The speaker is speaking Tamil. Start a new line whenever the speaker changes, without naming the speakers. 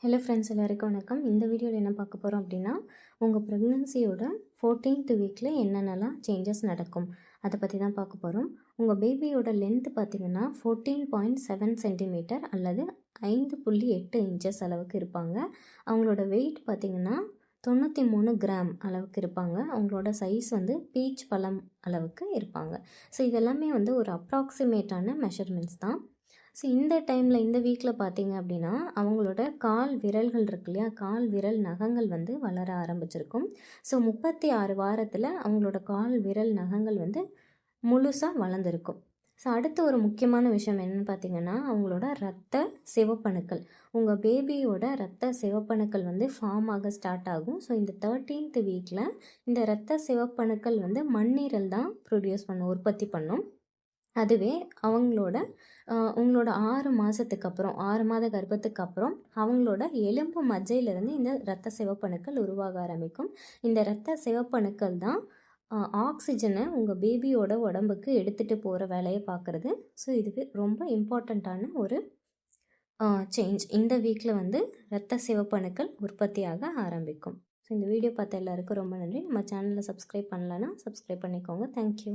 ஹலோ ஃப்ரெண்ட்ஸ், எல்லாருக்கும் வணக்கம். இந்த வீடியோவில் என்ன பார்க்க போகிறோம் அப்படின்னா, உங்கள் ப்ரெக்னன்சியோட 14th வீக்கில் என்னென்னலாம் சேஞ்சஸ் நடக்கும் அதை பற்றி தான் பார்க்க போகிறோம். உங்கள் பேபியோட லென்த் பார்த்திங்கன்னா 14.7 சென்டிமீட்டர் அல்லது 5.8 இன்ச்சஸ் அளவுக்கு இருப்பாங்க. அவங்களோட வெயிட் பார்த்திங்கன்னா 93 கிராம் அளவுக்கு இருப்பாங்க. அவங்களோட சைஸ் வந்து பீச் பழம் அளவுக்கு இருப்பாங்க. ஸோ இதெல்லாமே வந்து ஒரு அப்ராக்சிமேட்டான மெஷர்மெண்ட்ஸ் தான். ஸோ இந்த டைமில் இந்த வீக்கில் பார்த்தீங்க அப்படின்னா அவங்களோட கால் விரல்கள் இருக்கு இல்லையா, கால் விரல் நகங்கள் வந்து வளர ஆரம்பிச்சிருக்கும். ஸோ 36 வாரத்தில் அவங்களோட கால் விரல் நகங்கள் வந்து முழுசாக வளர்ந்துருக்கும். ஸோ அடுத்த ஒரு முக்கியமான விஷயம் என்னென்னு பார்த்தீங்கன்னா, அவங்களோட இரத்த சிவப்பணுக்கள், உங்கள் பேபியோட இரத்த சிவப்பணுக்கள் வந்து ஃபார்ம் ஆக ஸ்டார்ட் ஆகும். ஸோ இந்த 13th வீக்கில் இந்த இரத்த சிவப்பணுக்கள் வந்து மண்ணீரல் தான் உற்பத்தி பண்ணும். அதுவே உங்களோட 6 மாதத்துக்கு அப்புறம், 6 மாத கர்ப்பத்துக்கு அப்புறம் அவங்களோட எலும்பு மஜ்ஜையிலேருந்து இந்த இரத்த சிவப்பணுக்கள் உருவாக ஆரம்பிக்கும். இந்த இரத்த சிவப்பணுக்கள் தான் ஆக்சிஜனை உங்கள் பேபியோட உடம்புக்கு எடுத்துகிட்டு போகிற வேலையை பார்க்குறது. ஸோ இதுவே ரொம்ப இம்பார்ட்டண்ட்டான ஒரு சேஞ்ச். இந்த வீக்கில் வந்து இரத்த சிவப்பணுக்கள் உற்பத்தியாக ஆரம்பிக்கும். ஸோ இந்த வீடியோ பார்த்த எல்லாருக்கும் ரொம்ப நன்றி. நம்ம சேனலை சப்ஸ்கிரைப் பண்ணலன்னா சப்ஸ்கிரைப் பண்ணிக்கோங்க. தேங்க்யூ.